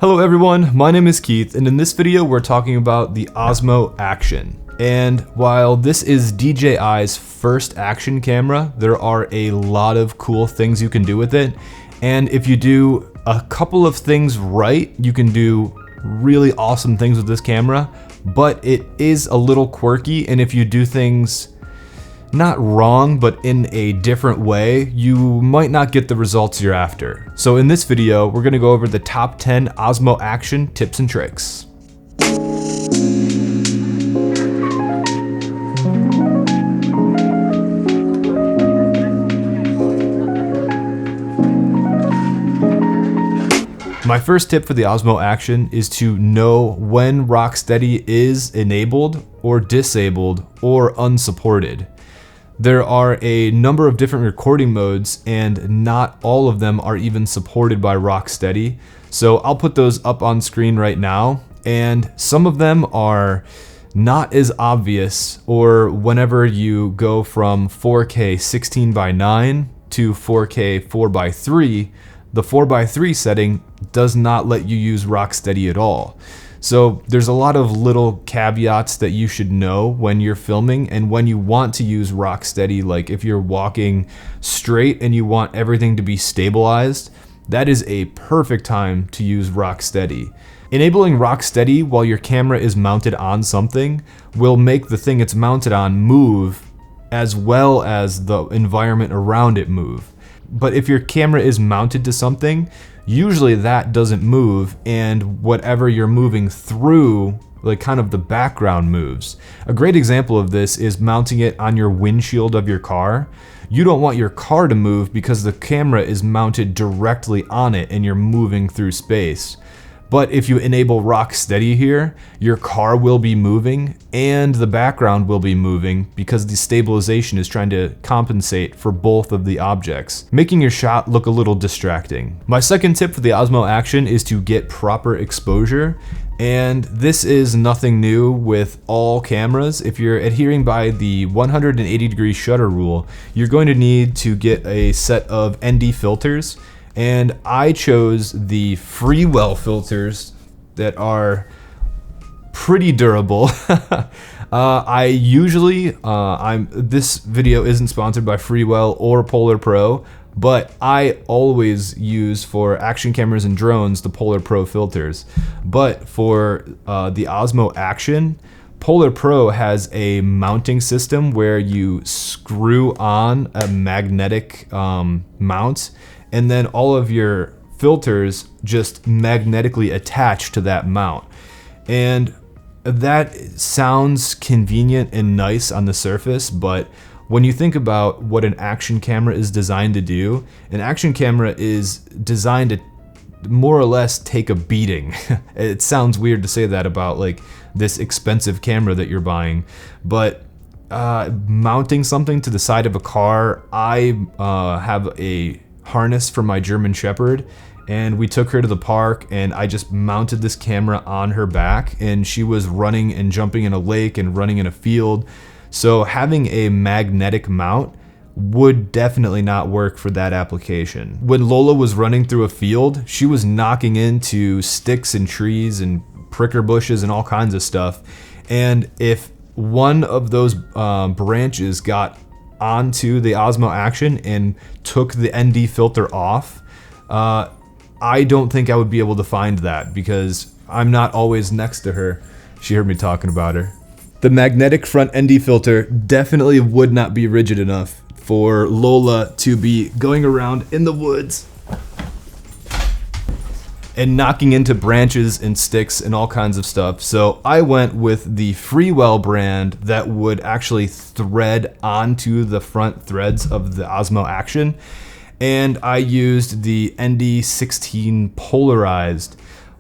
Hello everyone, my name is Keith, and in this video we're talking about the Osmo Action. And while this is DJI's first action camera, there are a lot of cool things you can do with it. And if you do a couple of things right, you can do really awesome things with this camera, but it is a little quirky, and if you do things not wrong, but in a different way, you might not get the results you're after. So in this video, we're gonna go over the top 10 Osmo Action tips and tricks. My first tip for the Osmo Action is to know when ROCKSTEADY is enabled or disabled or unsupported. There are a number of different recording modes, and not all of them are even supported by ROCKSTEADY. So I'll put those up on screen right now, and some of them are not as obvious, or whenever you go from 4K 16:9 to 4K 4:3, the 4:3 setting does not let you use ROCKSTEADY at all. So there's a lot of little caveats that you should know when you're filming and when you want to use ROCKSTEADY. Like if you're walking straight and you want everything to be stabilized, that is a perfect time to use ROCKSTEADY. Enabling ROCKSTEADY while your camera is mounted on something will make the thing it's mounted on move, as well as the environment around it move. But if your camera is mounted to something, usually that doesn't move, and whatever you're moving through, like kind of the background, moves. A great example of this is mounting it on your windshield of your car. You don't want your car to move because the camera is mounted directly on it and you're moving through space. But if you enable ROCKSTEADY here, your car will be moving and the background will be moving because the stabilization is trying to compensate for both of the objects, making your shot look a little distracting. My second tip for the Osmo Action is to get proper exposure. And this is nothing new with all cameras. If you're adhering by the 180-degree shutter rule, you're going to need to get a set of ND filters. And I chose the Freewell filters that are pretty durable. This video isn't sponsored by Freewell or Polar Pro, but I always use for action cameras and drones the Polar Pro filters. But for the Osmo Action, Polar Pro has a mounting system where you screw on a magnetic mount, and then all of your filters just magnetically attach to that mount. And that sounds convenient and nice on the surface, but when you think about what an action camera is designed to do, an action camera is designed to more or less take a beating. It sounds weird to say that about like this expensive camera that you're buying, but mounting something to the side of a car, I have a harness for my German Shepherd, and we took her to the park and I just mounted this camera on her back, and she was running and jumping in a lake and running in a field. So having a magnetic mount would definitely not work for that application. When Lola was running through a field, she was knocking into sticks and trees and pricker bushes and all kinds of stuff. And if one of those branches got onto the Osmo Action and took the ND filter off, I don't think I would be able to find that because I'm not always next to her. She heard me talking about her. The magnetic front ND filter definitely would not be rigid enough for Lola to be going around in the woods and knocking into branches and sticks and all kinds of stuff. So I went with the Freewell brand that would actually thread onto the front threads of the Osmo Action. And I used the ND16 polarized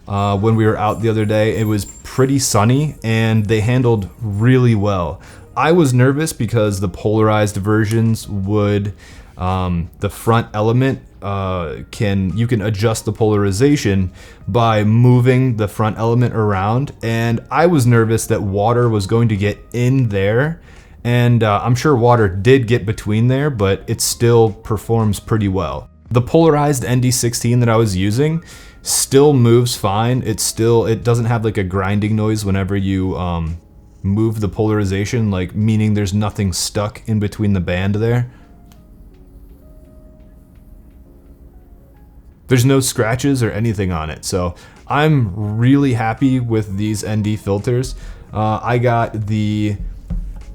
when we were out the other day. It was pretty sunny and they handled really well. I was nervous because the polarized versions would, the front element, you can adjust the polarization by moving the front element around, and I was nervous that water was going to get in there, and I'm sure water did get between there, but it still performs pretty well. The polarized ND16 that I was using still moves fine. It doesn't have like a grinding noise whenever you move the polarization, like meaning there's nothing stuck in between the band there. There's no scratches or anything on it, so I'm really happy with these ND filters. I got the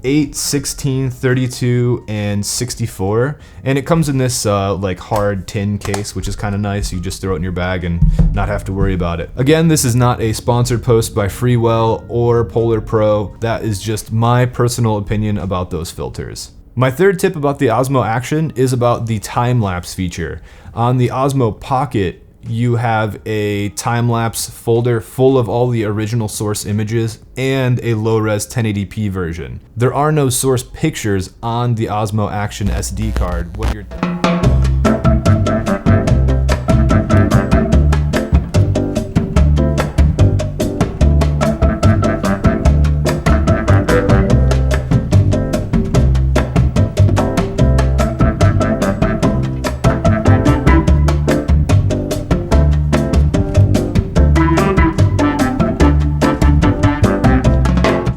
8, 16, 32, and 64, and it comes in this like hard tin case, which is kind of nice. You just throw it in your bag and not have to worry about it. Again, this is not a sponsored post by Freewell or Polar Pro. That is just my personal opinion about those filters. My third tip about the Osmo Action is about the time-lapse feature. On the Osmo Pocket, you have a time-lapse folder full of all the original source images and a low-res 1080p version. There are no source pictures on the Osmo Action SD card when you're...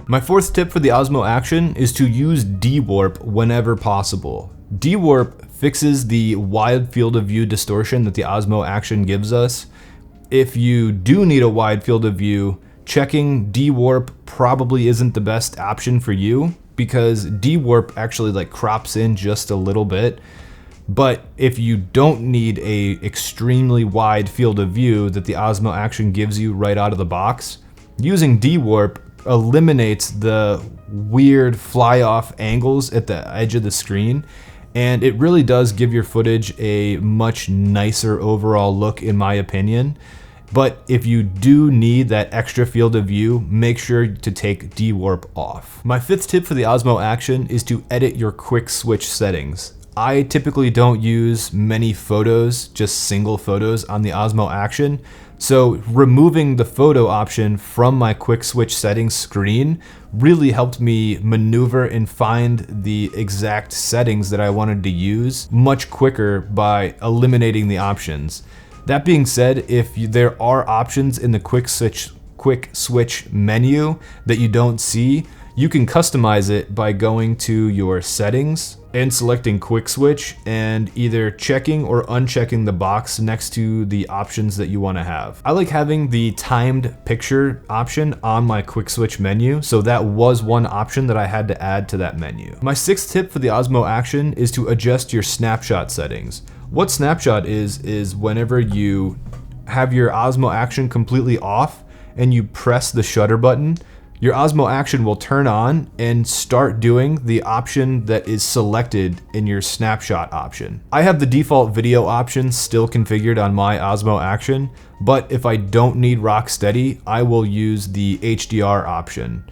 My fourth tip for the Osmo Action is to use de-warp whenever possible. De-warp fixes the wide field of view distortion that the Osmo Action gives us. If you do need a wide field of view, checking de-warp probably isn't the best option for you, because de-warp actually like crops in just a little bit. But if you don't need a extremely wide field of view that the Osmo Action gives you right out of the box, using de-warp eliminates the weird fly-off angles at the edge of the screen, and it really does give your footage a much nicer overall look, in my opinion. But if you do need that extra field of view, make sure to take de-warp off. My fifth tip for the Osmo Action is to edit your quick switch settings. I typically don't use many photos, just single photos on the Osmo Action. So removing the photo option from my quick switch settings screen really helped me maneuver and find the exact settings that I wanted to use much quicker by eliminating the options. That being said, if there are options in the quick switch menu that you don't see, you can customize it by going to your settings and selecting quick switch and either checking or unchecking the box next to the options that you want to have. I like having the timed picture option on my quick switch menu, so that was one option that I had to add to that menu. My sixth tip for the Osmo Action is to adjust your snapshot settings. What snapshot is whenever you have your Osmo Action completely off and you press the shutter button, your Osmo Action will turn on and start doing the option that is selected in your snapshot option. I have the default video option still configured on my Osmo Action, but if I don't need ROCKSTEADY, I will use the HDR option.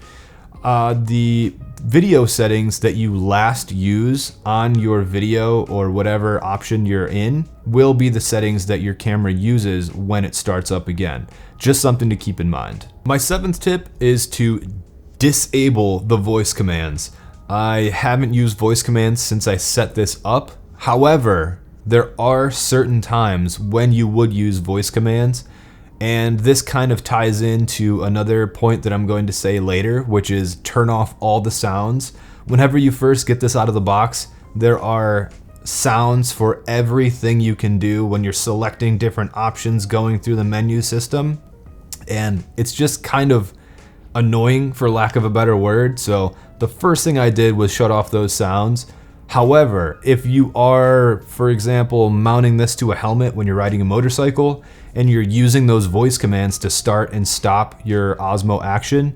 The video settings that you last use on your video or whatever option you're in will be the settings that your camera uses when it starts up again. Just something to keep in mind. My seventh tip is to disable the voice commands. I haven't used voice commands since I set this up. However, there are certain times when you would use voice commands, and this kind of ties into another point that I'm going to say later, which is turn off all the sounds. Whenever you first get this out of the box, there are sounds for everything you can do when you're selecting different options going through the menu system. And it's just kind of annoying, for lack of a better word. So the first thing I did was shut off those sounds. However, if you are, for example, mounting this to a helmet when you're riding a motorcycle and you're using those voice commands to start and stop your Osmo Action,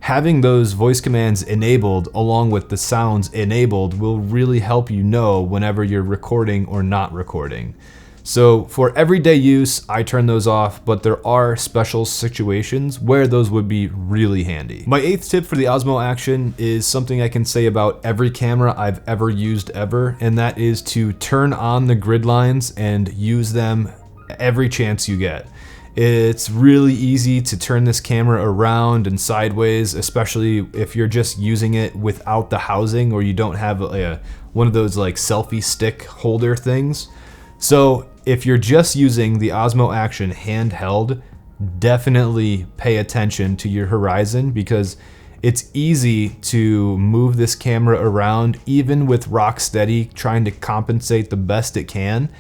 having those voice commands enabled along with the sounds enabled will really help you know whenever you're recording or not recording. So for everyday use, I turn those off, but there are special situations where those would be really handy. My eighth tip for the Osmo Action is something I can say about every camera I've ever used ever, and that is to turn on the grid lines and use them every chance you get. It's really easy to turn this camera around and sideways, especially if you're just using it without the housing or you don't have one of those like selfie stick holder things. So if you're just using the Osmo Action handheld, definitely pay attention to your horizon, because it's easy to move this camera around. Even with ROCKSTEADY trying to compensate the best it can,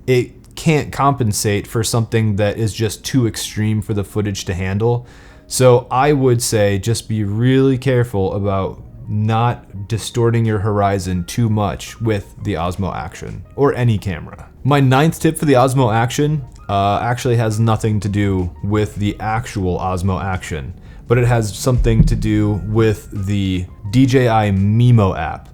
it can't compensate for something that is just too extreme for the footage to handle. So I would say just be really careful about not distorting your horizon too much with the Osmo Action or any camera. My 9th tip for the Osmo Action actually has nothing to do with the actual Osmo Action, but it has something to do with the DJI MIMO app.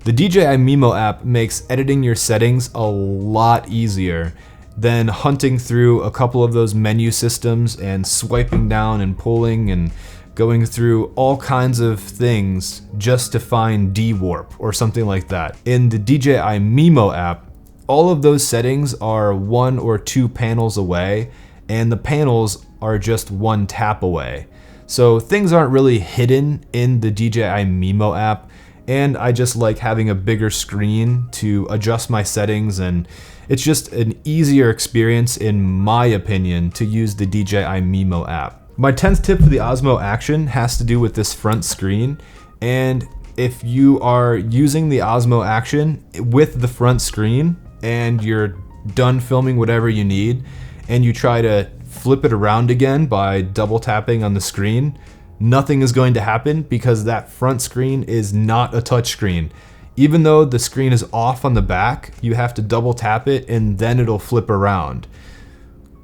The DJI MIMO app makes editing your settings a lot easier than hunting through a couple of those menu systems and swiping down and pulling and going through all kinds of things just to find D-Warp or something like that. In the DJI MIMO app, all of those settings are 1 or 2 panels away, and the panels are just 1 tap away. So things aren't really hidden in the DJI MIMO app, and I just like having a bigger screen to adjust my settings, and it's just an easier experience, in my opinion, to use the DJI MIMO app. My 10th tip for the Osmo Action has to do with this front screen, and if you are using the Osmo Action with the front screen and you're done filming whatever you need and you try to flip it around again by double tapping on the screen, nothing is going to happen because that front screen is not a touch screen. Even though the screen is off on the back, you have to double tap it and then it'll flip around.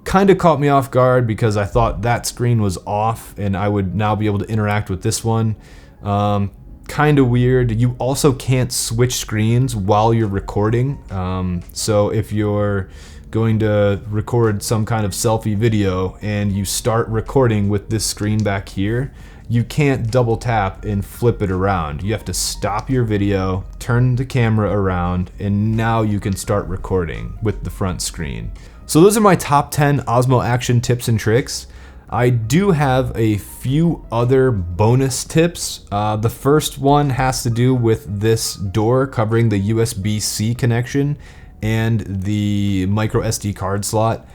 Kind of caught me off guard because I thought that screen was off and I would now be able to interact with this one. Kind of weird. You also can't switch screens while you're recording. So if you're going to record some kind of selfie video and you start recording with this screen back here, you can't double tap and flip it around. You have to stop your video, turn the camera around, and now you can start recording with the front screen. So those are my top 10 Osmo Action tips and tricks. I do have a few other bonus tips. The first one has to do with this door covering the USB-C connection and the micro SD card slot.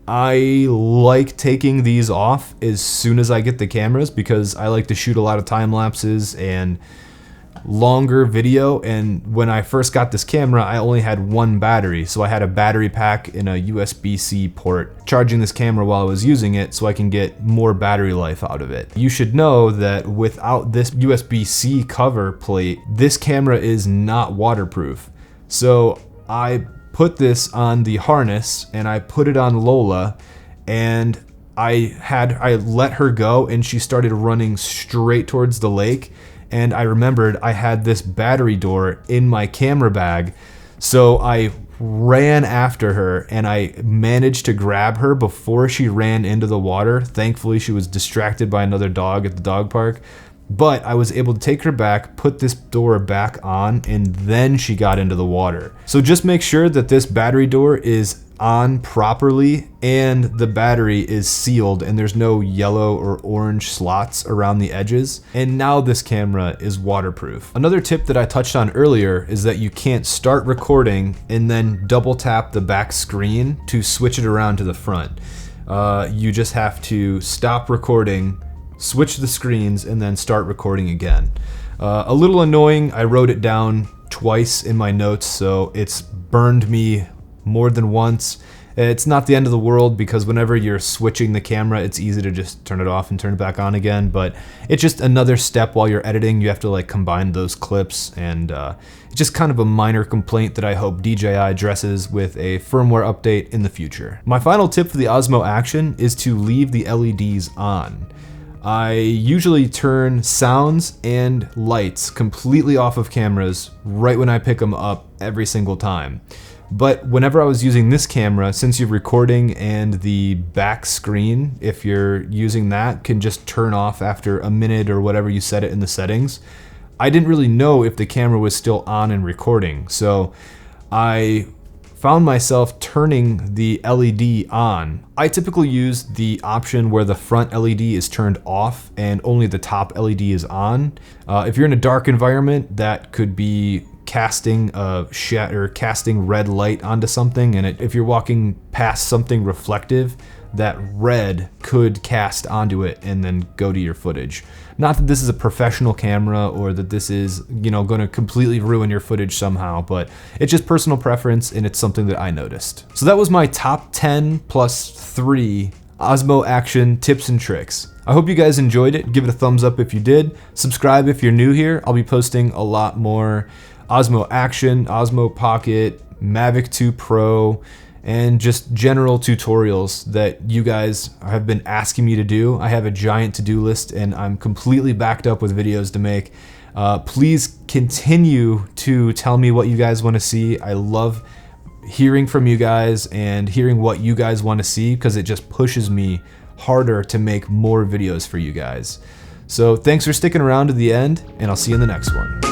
I like taking these off as soon as I get the cameras because I like to shoot a lot of time lapses and longer video, and when I first got this camera I only had 1 battery, so I had a battery pack in a USB-C port charging this camera while I was using it so I can get more battery life out of it. You should know that without this USB-C cover plate, this camera is not waterproof. So I put this on the harness and I put it on Lola, and I let her go and she started running straight towards the lake. And I remembered I had this battery door in my camera bag, so I ran after her and I managed to grab her before she ran into the water. Thankfully, she was distracted by another dog at the dog park, but I was able to take her back, put this door back on, and then she got into the water. So just make sure that this battery door is on properly and the battery is sealed and there's no yellow or orange slots around the edges. And now this camera is waterproof. Another tip that I touched on earlier is that you can't start recording and then double tap the back screen to switch it around to the front. You just have to stop recording, switch the screens, and then start recording again. A little annoying. I wrote it down twice in my notes, so it's burned me more than once. It's not the end of the world because whenever you're switching the camera, it's easy to just turn it off and turn it back on again, but it's just another step while you're editing. You have to like combine those clips, and it's just kind of a minor complaint that I hope DJI addresses with a firmware update in the future. My final tip for the Osmo Action is to leave the LEDs on. I usually turn sounds and lights completely off of cameras right when I pick them up every single time. But whenever I was using this camera, since you're recording and the back screen, if you're using that, can just turn off after a minute or whatever you set it in the settings, I didn't really know if the camera was still on and recording. So I found myself turning the LED on. I typically use the option where the front LED is turned off and only the top LED is on. If you're in a dark environment, that could be casting casting red light onto something, and if you're walking past something reflective, that red could cast onto it and then go to your footage. Not that this is a professional camera or that this is, going to completely ruin your footage somehow, but it's just personal preference and it's something that I noticed. So that was my top 10 plus 3 Osmo Action tips and tricks. I hope you guys enjoyed it. Give it a thumbs up if you did. Subscribe if you're new here. I'll be posting a lot more Osmo Action, Osmo Pocket, Mavic 2 Pro, and just general tutorials that you guys have been asking me to do. I have a giant to-do list and I'm completely backed up with videos to make. Please continue to tell me what you guys want to see. I love hearing from you guys and hearing what you guys want to see because it just pushes me harder to make more videos for you guys. So thanks for sticking around to the end, and I'll see you in the next one.